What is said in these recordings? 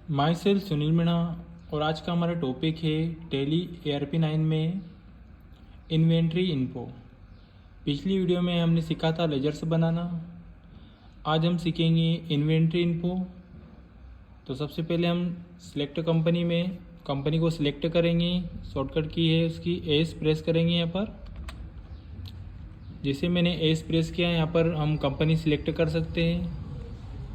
My self Sunil Meena और आज का हमारा टॉपिक है टैली ARP9 में इन्वेंट्री इन्फो। पिछली वीडियो में हमने सीखा था लेजर्स बनाना। आज हम सीखेंगे इन्वेंट्री इन्फो। तो सबसे पहले हम सिलेक्ट कंपनी में कंपनी को सिलेक्ट करेंगे। शॉर्टकट की है उसकी एस प्रेस करेंगे। यहाँ पर जैसे मैंने एस प्रेस किया, यहाँ पर हम कंपनी सिलेक्ट कर सकते हैं।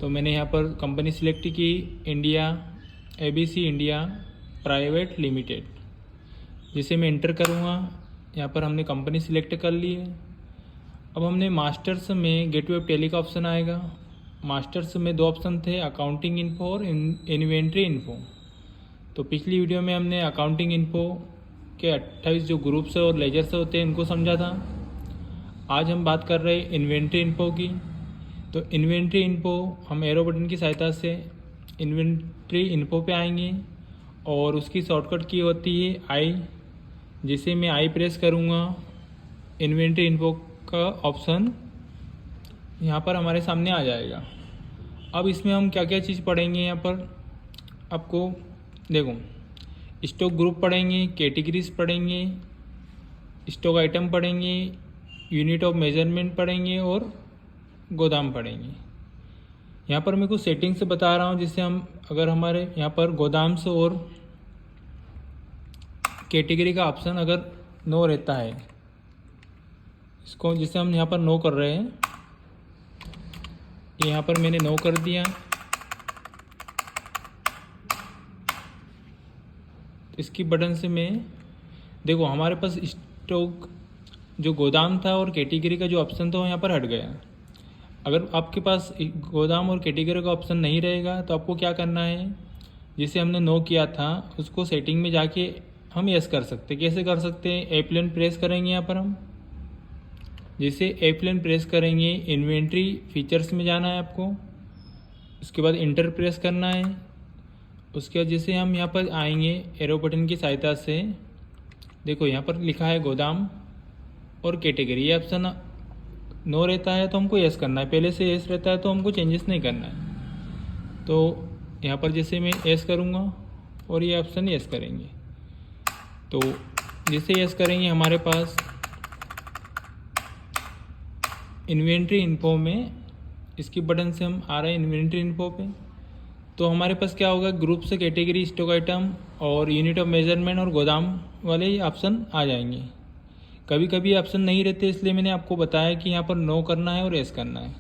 तो मैंने यहाँ पर कंपनी सिलेक्ट की, India ABC India private limited. जिसे मैं इंटर करूँगा, यहाँ पर हमने कंपनी सिलेक्ट कर ली है। अब हमने मास्टर्स में गेटवे ऑफ टैली का ऑप्शन आएगा। मास्टर्स में दो ऑप्शन थे, अकाउंटिंग इन्फो और इन्वेंट्री इन्फो। तो पिछली वीडियो में हमने अकाउंटिंग इन्फो के 28 जो ग्रुप्स और लेजर्स होते हैं उनको समझा था। आज हम बात कर रहे हैं इन्वेंट्री इन्फो की। तो इन्वेंट्री इन्फो हम एरो बटन की सहायता से इन्वेंट्री इन्फो पे आएंगे और उसकी शॉर्टकट की होती है आई। जिसे मैं आई प्रेस करूँगा, इन्वेंट्री इन्फो का ऑप्शन यहाँ पर हमारे सामने आ जाएगा। अब इसमें हम क्या क्या चीज़ पढ़ेंगे, यहाँ पर आपको देखो स्टॉक ग्रुप पढ़ेंगे, कैटेगरीज पढ़ेंगे, स्टॉक आइटम पढ़ेंगे, यूनिट ऑफ मेजरमेंट पढ़ेंगे और गोदाम पढ़ेंगे। यहाँ पर मैं कुछ सेटिंग्स बता रहा हूँ जिससे हम अगर हमारे यहाँ पर गोदाम्स और कैटेगरी का ऑप्शन अगर नो रहता है, इसको जिसे हम यहाँ पर नो कर रहे हैं, यहाँ पर मैंने नो कर दिया। इसकी बटन से मैं देखो हमारे पास स्टॉक जो गोदाम था और कैटेगरी का जो ऑप्शन था वो यहाँ पर हट गया। अगर आपके पास गोदाम और कैटेगरी का ऑप्शन नहीं रहेगा तो आपको क्या करना है, जिसे हमने नो किया था उसको सेटिंग में जाके हम यस कर सकते हैं। कैसे कर सकते हैं, F11 प्रेस करेंगे। यहाँ पर हम जैसे F11 प्रेस करेंगे, इन्वेंट्री फीचर्स में जाना है आपको। उसके बाद इंटर प्रेस करना है। उसके बाद जैसे हम यहाँ पर आएंगे एरो बटन की सहायता से, देखो यहाँ पर लिखा है गोदाम और कैटेगरी। ये ऑप्शन नो रहता है तो हमको यस करना है, पहले से यस रहता है तो हमको चेंजेस नहीं करना है। तो यहाँ पर जैसे मैं यस करूँगा और ये ऑप्शन यस करेंगे, तो जैसे यस करेंगे हमारे पास इन्वेंट्री इन्फो में इसकी बटन से हम आ रहे हैं इन्वेंट्री इन्फो पे। तो हमारे पास क्या होगा, ग्रुप से कैटेगरी, स्टॉक आइटम और यूनिट ऑफ मेजरमेंट और गोदाम वाले ऑप्शन आ जाएंगे। कभी कभी ऑप्शन नहीं रहते, इसलिए मैंने आपको बताया कि यहाँ पर नो करना है और यस करना है।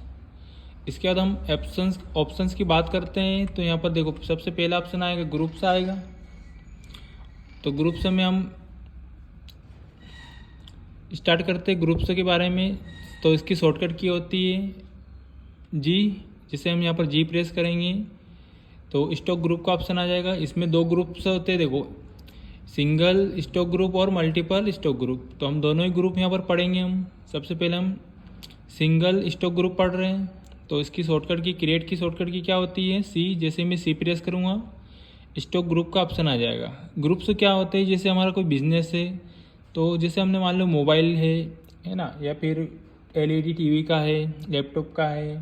इसके बाद हम ऑप्शंस की बात करते हैं। तो यहाँ पर देखो सबसे पहला ऑप्शन आएगा ग्रुप्स आएगा। तो ग्रुप्स में हम स्टार्ट करते हैं ग्रुप्स के बारे में। तो इसकी शॉर्टकट की होती है जी, जिसे हम यहाँ पर जी प्रेस करेंगे तो स्टॉक ग्रुप का ऑप्शन आ जाएगा। इसमें दो ग्रुप्स होते हैं, देखो सिंगल स्टॉक ग्रुप और मल्टीपल स्टॉक ग्रुप। तो हम दोनों ही ग्रुप यहाँ पर पढ़ेंगे। हम सबसे पहले हम सिंगल स्टॉक ग्रुप पढ़ रहे हैं। तो इसकी शॉर्टकट की क्रिएट की शॉर्टकट की क्या होती है सी। जैसे मैं सी प्रेस करूँगा, स्टॉक ग्रुप का ऑप्शन आ जाएगा। ग्रुप्स क्या होते हैं, जैसे हमारा कोई बिजनेस है, तो जैसे हमने मान लो मोबाइल है ना, या फिर LED TV का है, लैपटॉप का है,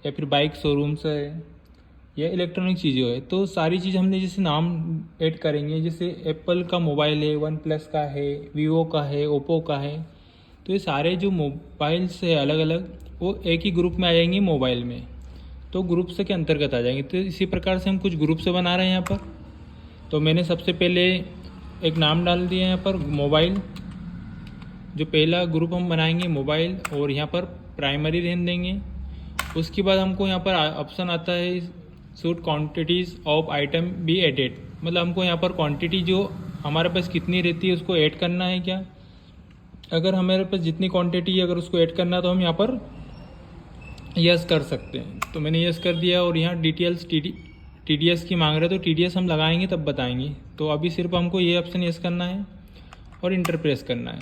या फिर बाइक शोरूम्स है, या इलेक्ट्रॉनिक चीज़ें है। तो सारी चीज़ हमने जैसे नाम ऐड करेंगे, जैसे एप्पल का मोबाइल है, OnePlus का है, वीवो का है, ओप्पो का है। तो ये सारे जो मोबाइल्स है अलग अलग, वो एक ही ग्रुप में आ जाएंगे मोबाइल में, तो ग्रुप से के अंतर्गत आ जाएंगे। तो इसी प्रकार से हम कुछ ग्रुप से बना रहे हैं यहाँ पर। तो मैंने सबसे पहले एक नाम डाल दिया यहाँ पर मोबाइल। जो पहला ग्रुप हम बनाएंगे मोबाइल, और यहाँ पर प्राइमरी रहने देंगे। उसके बाद हमको यहाँ पर ऑप्शन आता है should quantities of item be added. मतलब हमको यहाँ पर क्वांटिटी जो हमारे पास कितनी रहती है उसको ऐड करना है क्या। अगर हमारे पास जितनी क्वांटिटी है अगर उसको ऐड करना है तो हम यहाँ पर यस कर सकते हैं। तो मैंने यस कर दिया। और यहाँ डिटेल्स TDS की मांग रहे हैं, तो TDS हम लगाएंगे तब बताएंगे। तो अभी सिर्फ हमको ये ऑप्शन यस करना है और इंटर प्रेस करना है।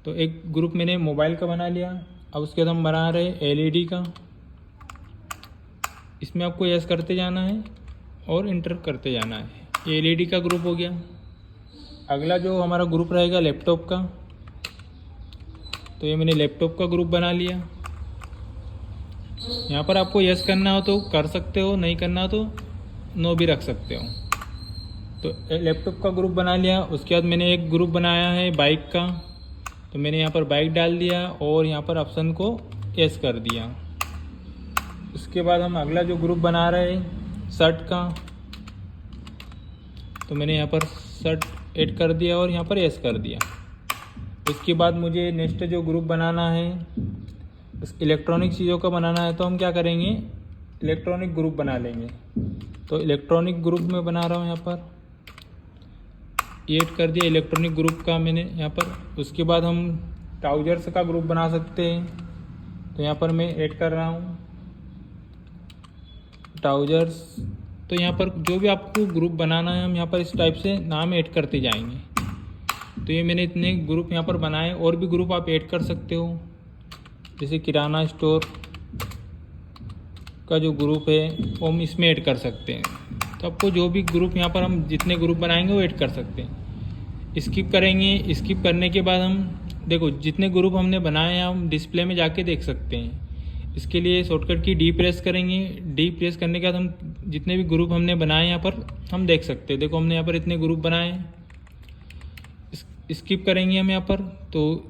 तो एक ग्रुप मैंने मोबाइल का बना लिया। अब उसके बाद हम बना रहे LED का। इसमें आपको यस करते जाना है और इंटर करते जाना है। ये LED का ग्रुप हो गया। अगला जो हमारा ग्रुप रहेगा लैपटॉप का, तो ये मैंने लैपटॉप का ग्रुप बना लिया। यहाँ पर आपको यस करना हो तो कर सकते हो, नहीं करना हो तो नो भी रख सकते हो। तो लैपटॉप का ग्रुप बना लिया। उसके बाद मैंने एक ग्रुप बनाया है बाइक का, तो मैंने यहाँ पर बाइक डाल दिया और यहाँ पर ऑप्शन को यस कर दिया। उसके बाद हम अगला जो ग्रुप बना रहे हैं शर्ट का, तो मैंने यहाँ पर शर्ट ऐड कर दिया और यहाँ पर यस कर दिया। उसके बाद मुझे नेक्स्ट जो ग्रुप बनाना है उस इलेक्ट्रॉनिक चीज़ों का बनाना है, तो हम क्या करेंगे, इलेक्ट्रॉनिक ग्रुप बना लेंगे। तो इलेक्ट्रॉनिक ग्रुप में बना रहा हूँ, यहाँ पर ऐड कर दिया इलेक्ट्रॉनिक ग्रुप का मैंने यहाँ पर। उसके बाद हम ट्राउजर्स का ग्रुप बना सकते हैं, तो यहाँ पर मैं ऐड कर रहा हूँ ट्राउजर्स। तो यहाँ पर जो भी आपको ग्रुप बनाना है हम यहाँ पर इस टाइप से नाम ऐड करते जाएंगे। तो ये मैंने इतने ग्रुप यहाँ पर बनाए, और भी ग्रुप आप ऐड कर सकते हो, जैसे किराना स्टोर का जो ग्रुप है वो हम इसमें ऐड कर सकते हैं। तो आपको जो भी ग्रुप यहाँ पर हम जितने ग्रुप बनाएंगे वो ऐड कर सकते हैं। स्किप करेंगे, स्किप करने के बाद हम देखो जितने ग्रुप हमने बनाए हैं हम डिस्प्ले में जाके देख सकते हैं। इसके लिए शॉर्टकट की डी प्रेस करेंगे। डी प्रेस करने के बाद हम जितने भी ग्रुप हमने बनाए यहाँ पर हम देख सकते हैं। देखो हमने यहाँ पर इतने ग्रुप बनाए हैं। स्किप करेंगे हम यहाँ पर, तो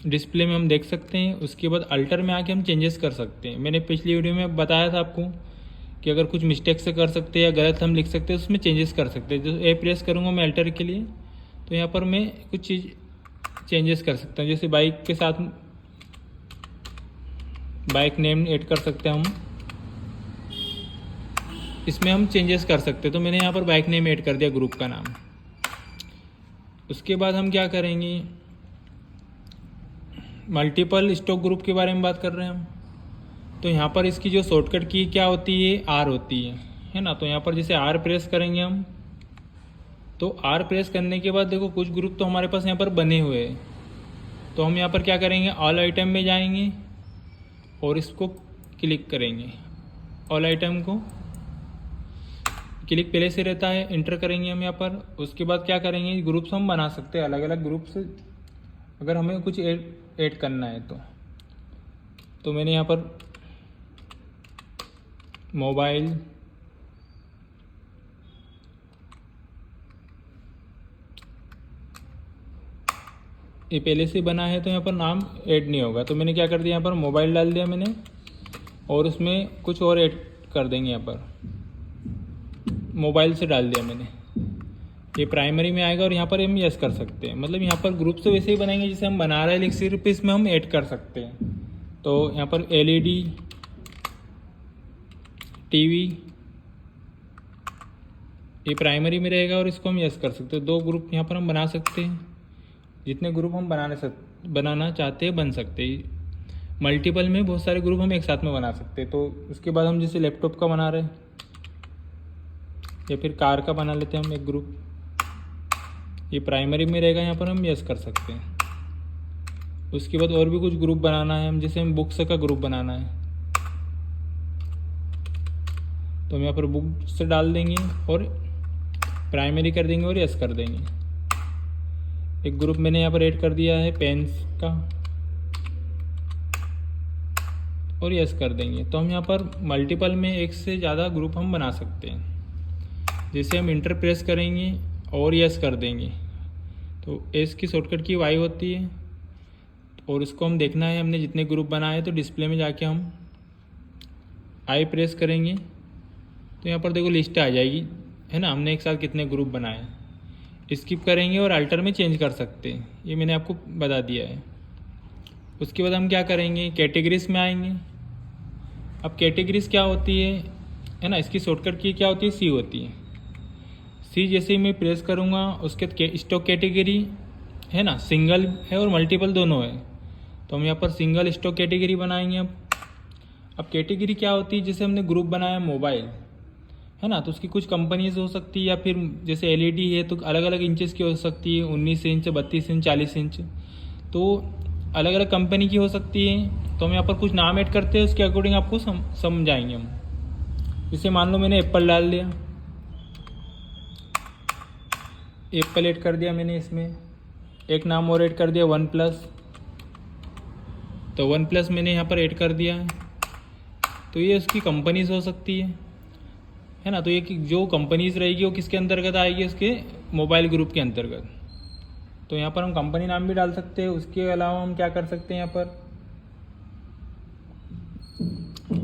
डिस्प्ले में हम देख सकते हैं। उसके बाद अल्टर में आके हम चेंजेस कर सकते हैं। मैंने पिछली वीडियो में बताया था आपको कि अगर कुछ मिस्टेक से कर सकते हैं या गलत हम लिख सकते हैं उसमें चेंजेस कर सकते हैं। जो ए प्रेस करूँगा मैं अल्टर के लिए, तो यहाँ पर मैं कुछ चीज़ चेंजेस कर सकता हूँ। जैसे बाइक के साथ बाइक नेम ऐड कर सकते हैं हम, इसमें हम चेंजेस कर सकते हैं। तो मैंने यहाँ पर बाइक नेम ऐड कर दिया ग्रुप का नाम। उसके बाद हम क्या करेंगे, मल्टीपल स्टॉक ग्रुप के बारे में बात कर रहे हैं हम। तो यहाँ पर इसकी जो शॉर्टकट की क्या होती है, आर होती है ना। तो यहाँ पर जैसे आर प्रेस करेंगे हम, तो आर प्रेस करने के बाद देखो कुछ ग्रुप तो हमारे पास यहाँ पर बने हुए हैं। तो हम यहाँ पर क्या करेंगे, ऑल आइटम में जाएंगे और इसको क्लिक करेंगे। ऑल आइटम को क्लिक पहले से रहता है, इंटर करेंगे हम यहाँ पर। उसके बाद क्या करेंगे, ग्रुप्स हम बना सकते हैं अलग अलग ग्रुप्स, अगर हमें कुछ ऐड करना है तो मैंने यहाँ पर मोबाइल, ये पहले से बना है तो यहाँ पर नाम ऐड नहीं होगा। तो मैंने क्या कर दिया, यहाँ पर मोबाइल डाल दिया मैंने, और उसमें कुछ और ऐड कर देंगे। यहाँ पर मोबाइल से डाल दिया मैंने, ये प्राइमरी में आएगा और यहाँ पर हम यस कर सकते हैं। मतलब यहाँ पर ग्रुप से वैसे ही बनाएंगे जैसे हम बना रहे हैं, सिर्फ इसमें हम ऐड कर सकते हैं। तो यहाँ पर LED, टीवी, ये प्राइमरी में रहेगा और इसको हम यस कर सकते हैं। 2 ग्रुप यहाँ पर हम बना सकते हैं। जितने ग्रुप हम बनाना चाहते हैं बन सकते हैं। मल्टीपल में बहुत सारे ग्रुप हम एक साथ में बना सकते हैं। तो उसके बाद हम जैसे लैपटॉप का बना रहे हैं या फिर कार का बना लेते हैं हम एक ग्रुप, ये प्राइमरी में रहेगा, यहाँ पर हम यस कर सकते हैं। उसके बाद और भी कुछ ग्रुप बनाना है हम, जैसे हम बुक्स का ग्रुप बनाना है तो हम यहाँ पर बुक्स डाल देंगे और प्राइमरी कर देंगे और यस कर देंगे। एक ग्रुप मैंने यहाँ पर ऐड कर दिया है पेन्स का और यस कर देंगे। तो हम यहाँ पर मल्टीपल में एक से ज़्यादा ग्रुप हम बना सकते हैं। जैसे हम इंटर प्रेस करेंगे और यस कर देंगे, तो एस की शॉर्टकट की वाई होती है, और इसको हम देखना है हमने जितने ग्रुप बनाए। तो डिस्प्ले में जाके हम आई प्रेस करेंगे तो यहाँ पर देखो लिस्ट आ जाएगी, है ना, हमने एक साथ कितने ग्रुप बनाए। स्किप करेंगे और अल्टर में चेंज कर सकते हैं, ये मैंने आपको बता दिया है। उसके बाद हम क्या करेंगे, कैटेगरीज में आएंगे। अब कैटेगरीज क्या होती है ना, इसकी शॉर्टकट की क्या होती है, सी होती है। सी जैसे ही मैं प्रेस करूँगा उसके स्टॉक कैटेगरी है ना, सिंगल है और मल्टीपल दोनों है। तो हम यहाँ पर सिंगल स्टॉक कैटेगरी बनाएंगे। अब कैटेगरी क्या होती है, जैसे हमने ग्रुप बनाया मोबाइल, है ना, तो उसकी कुछ कंपनीज हो सकती है, या फिर जैसे LED है तो अलग अलग इंचेस की हो सकती है, 19 इंच, 32 इंच, 40 इंच, तो अलग अलग कंपनी की हो सकती है। तो हम यहाँ पर कुछ नाम ऐड करते हैं, उसके अकॉर्डिंग आपको समझाएंगे हम। जैसे मान लो मैंने एप्पल डाल दिया, एप्पल ऐड कर दिया मैंने। इसमें एक नाम और ऐड कर दिया OnePlus, तो OnePlus मैंने यहाँ पर ऐड कर दिया है। तो ये उसकी कंपनीज हो सकती है। है ना। तो ये जो कंपनीज रहेगी वो किसके अंतर्गत आएगी, उसके मोबाइल ग्रुप के अंतर्गत। तो यहाँ पर हम कंपनी नाम भी डाल सकते हैं। उसके अलावा हम क्या कर सकते हैं, यहाँ पर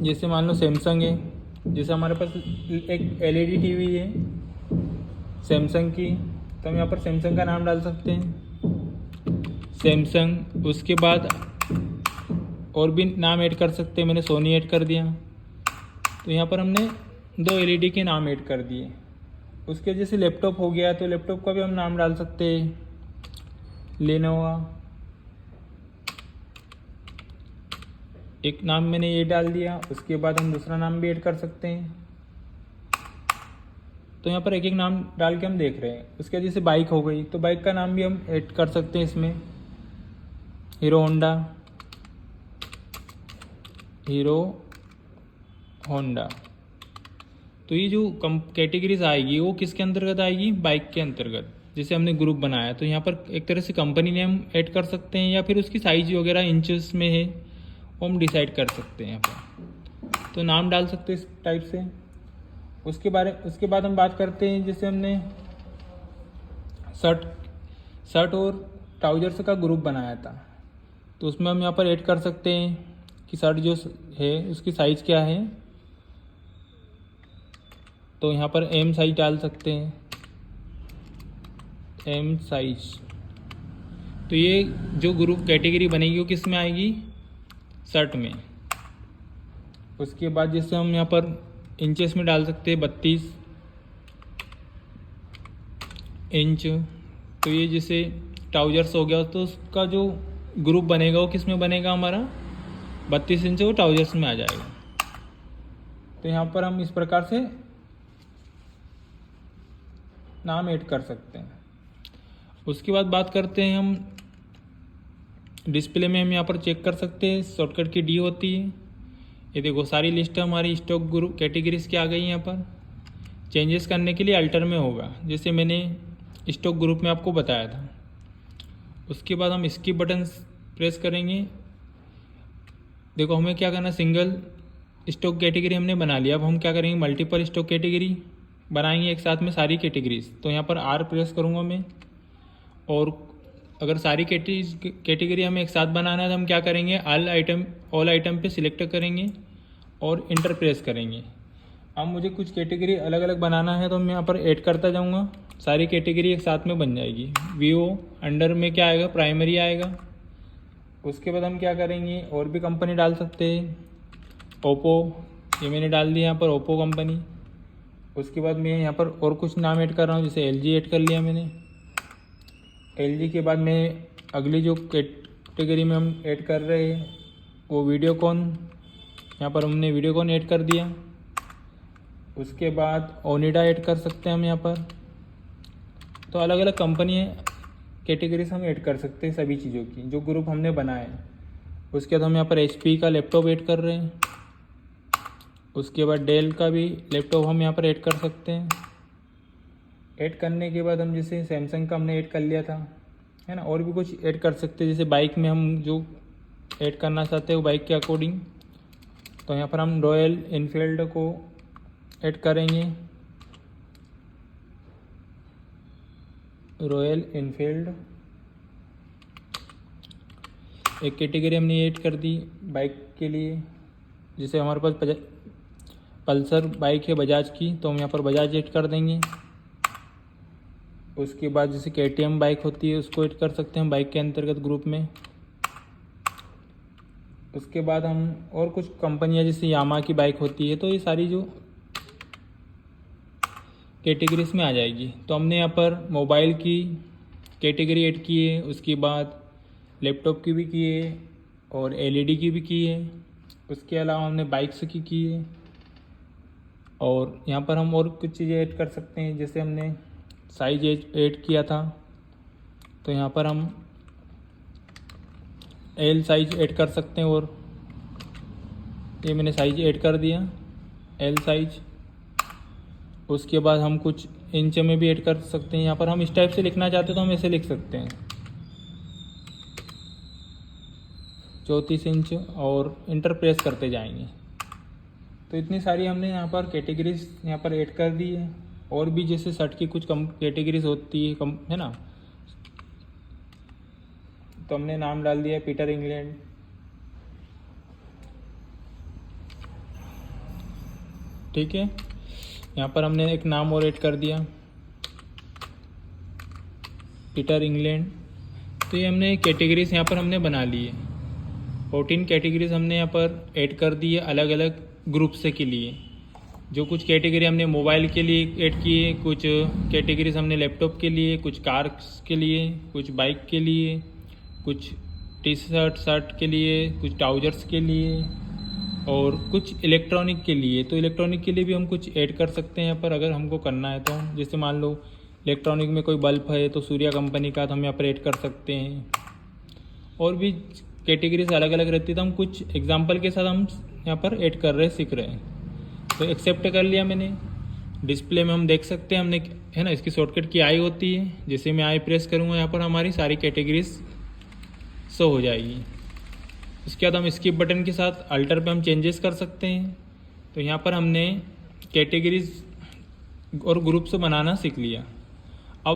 जैसे मान लो सैमसंग है, जैसे हमारे पास एक एलईडी टीवी है सैमसंग की, तो हम यहाँ पर सैमसंग का नाम डाल सकते हैं सैमसंग। उसके बाद और भी नाम ऐड कर सकते हैं, मैंने सोनी ऐड कर दिया। तो यहाँ पर हमने 2 एलईडी के नाम ऐड कर दिए। उसके जैसे लैपटॉप हो गया, तो लैपटॉप का भी हम नाम डाल सकते हैं लेनोवा, एक नाम मैंने ये डाल दिया। उसके बाद हम दूसरा नाम भी ऐड कर सकते हैं। तो यहाँ पर एक एक नाम डाल के हम देख रहे हैं। उसके जैसे बाइक हो गई, तो बाइक का नाम भी हम ऐड कर सकते हैं इसमें, हीरो होंडा। तो ये जो कैटेगरीज आएगी वो किसके अंतर्गत आएगी, बाइक के अंतर्गत, जैसे हमने ग्रुप बनाया। तो यहाँ पर एक तरह से कंपनी नेम ऐड कर सकते हैं, या फिर उसकी साइज वगैरह इंचेस में है वो हम डिसाइड कर सकते हैं यहाँ पर। तो नाम डाल सकते हैं इस टाइप से। उसके बाद हम बात करते हैं, जैसे हमने शर्ट और ट्राउजर्स का ग्रुप बनाया था, तो उसमें हम यहाँ पर ऐड कर सकते हैं कि शर्ट जो है उसकी साइज़ क्या है। तो यहाँ पर एम साइज डाल सकते हैं, एम साइज। तो ये जो ग्रुप कैटेगरी बनेगी वो किस में आएगी, शर्ट में। उसके बाद जैसे हम यहाँ पर इंचेस में डाल सकते हैं 32 इंच। तो ये जैसे ट्राउजर्स हो गया, तो उसका जो ग्रुप बनेगा वो किस में बनेगा, हमारा 32 इंच वो ट्राउजर्स में आ जाएगा। तो यहाँ पर हम इस प्रकार से नाम ऐड कर सकते हैं। उसके बाद बात करते हैं हम डिस्प्ले में, हम यहाँ पर चेक कर सकते हैं, शॉर्टकट की डी होती है। ये देखो सारी लिस्ट हमारी स्टॉक ग्रुप कैटेगरीज की आ गई। यहाँ पर चेंजेस करने के लिए अल्टर में होगा, जैसे मैंने स्टॉक ग्रुप में आपको बताया था। उसके बाद हम स्किप बटन प्रेस करेंगे। देखो हमें क्या करना, सिंगल स्टॉक कैटेगरी हमने बना लिया। अब हम क्या करेंगे, मल्टीपल स्टॉक कैटेगरी बनाएंगे एक साथ में सारी कैटेगरीज। तो यहाँ पर आर प्रेस करूँगा मैं, और अगर सारी कैटेगरी हमें एक साथ बनाना है तो हम क्या करेंगे, ऑल आइटम पे सिलेक्ट करेंगे और इंटर प्रेस करेंगे। अब मुझे कुछ कैटेगरी अलग अलग बनाना है, तो मैं यहाँ पर ऐड करता जाऊँगा, सारी कैटेगरी एक साथ में बन जाएगी। वीवो अंडर में क्या आएगा, प्राइमरी आएगा। उसके बाद हम क्या करेंगे, और भी कंपनी डाल सकते हैं, ओप्पो, ये मैंने डाल दिया यहाँ पर ओप्पो कंपनी। उसके बाद मैं यहाँ पर और कुछ नाम ऐड कर रहा हूँ, जैसे एलजी ऐड कर लिया मैंने। एलजी के बाद मैं अगली जो कैटेगरी में हम ऐड कर रहे हैं वो वीडियोकॉन, यहाँ पर हमने वीडियोकॉन ऐड कर दिया। उसके बाद ओनिडा ऐड कर सकते हैं हम यहाँ पर। तो अलग अलग कंपनी कैटेगरीज हम ऐड कर सकते हैं सभी चीज़ों की, जो ग्रुप हमने बनाए हैं। उसके बाद हम यहाँ पर एचपी का लैपटॉप ऐड कर रहे हैं। उसके बाद डेल का भी लैपटॉप हम यहाँ पर ऐड कर सकते हैं। ऐड करने के बाद हम जैसे सैमसंग का हमने ऐड कर लिया था, है ना, और भी कुछ ऐड कर सकते हैं। जैसे बाइक में हम जो ऐड करना चाहते हैं वो बाइक के अकॉर्डिंग। तो यहाँ पर हम रॉयल इनफील्ड को ऐड करेंगे, रॉयल इनफील्ड एक कैटेगरी हमने ऐड कर दी बाइक के लिए। जैसे हमारे पास पल्सर बाइक है बजाज की, तो हम यहाँ पर बजाज ऐड कर देंगे। उसके बाद जैसे केटीएम बाइक होती है उसको ऐड कर सकते हैं बाइक के अंतर्गत ग्रुप में। उसके बाद हम और कुछ कंपनियां जैसे यामा की बाइक होती है, तो ये सारी जो कैटेगरीज में आ जाएगी। तो हमने यहाँ पर मोबाइल की कैटेगरी ऐड की है, उसके बाद लैपटॉप की भी की है और एलईडी की भी की है। उसके अलावा हमने बाइक्स की है, और यहाँ पर हम और कुछ चीज़ें ऐड कर सकते हैं। जैसे हमने साइज ऐड किया था, तो यहाँ पर हम एल साइज ऐड कर सकते हैं, और ये मैंने साइज ऐड कर दिया एल साइज। उसके बाद हम कुछ इंच में भी ऐड कर सकते हैं। यहाँ पर हम इस टाइप से लिखना चाहते हैं तो हम ऐसे लिख सकते हैं 34 इंच, और इंटर प्रेस करते जाएंगे। तो इतनी सारी हमने यहाँ पर कैटेगरीज यहाँ पर ऐड कर दी है। और भी जैसे शर्ट की कुछ कम कैटेगरीज होती है, कम है ना, तो हमने नाम डाल दिया पीटर इंग्लैंड। ठीक है, यहाँ पर हमने एक नाम और ऐड कर दिया पीटर इंग्लैंड। तो ये हमने कैटेगरीज यहाँ पर हमने बना ली है। 14 कैटेगरीज हमने यहाँ पर ऐड कर दी है अलग अलग ग्रुप से के लिए। जो कुछ कैटेगरी हमने मोबाइल के लिए ऐड किए, कुछ कैटेगरीज हमने लैपटॉप के लिए, कुछ कार्स के लिए, कुछ बाइक के लिए, कुछ टी शर्ट के लिए, कुछ ट्राउजर्स के लिए और कुछ इलेक्ट्रॉनिक के लिए। तो इलेक्ट्रॉनिक के लिए भी हम कुछ ऐड कर सकते हैं यहाँ पर अगर हमको करना है तो। जैसे मान लो इलेक्ट्रॉनिक में कोई बल्ब है तो सूर्या कंपनी का, तो हम यहाँ पर ऐड कर सकते हैं। और भी कैटेगरीज अलग अलग रहती है, तो हम कुछ एग्जांपल के साथ हम यहाँ पर ऐड कर रहे हैं, सीख रहे हैं। तो एक्सेप्ट कर लिया मैंने। डिस्प्ले में हम देख सकते हैं हमने, है ना, इसकी शॉर्टकट की आई होती है। जैसे मैं आई प्रेस करूँगा यहाँ पर हमारी सारी कैटेगरीज शो हो जाएगी। इसके बाद हम स्किप बटन के साथ अल्टर पे हम चेंजेस कर सकते हैं। तो यहाँ पर हमने कैटेगरीज और ग्रुप्स बनाना सीख लिया।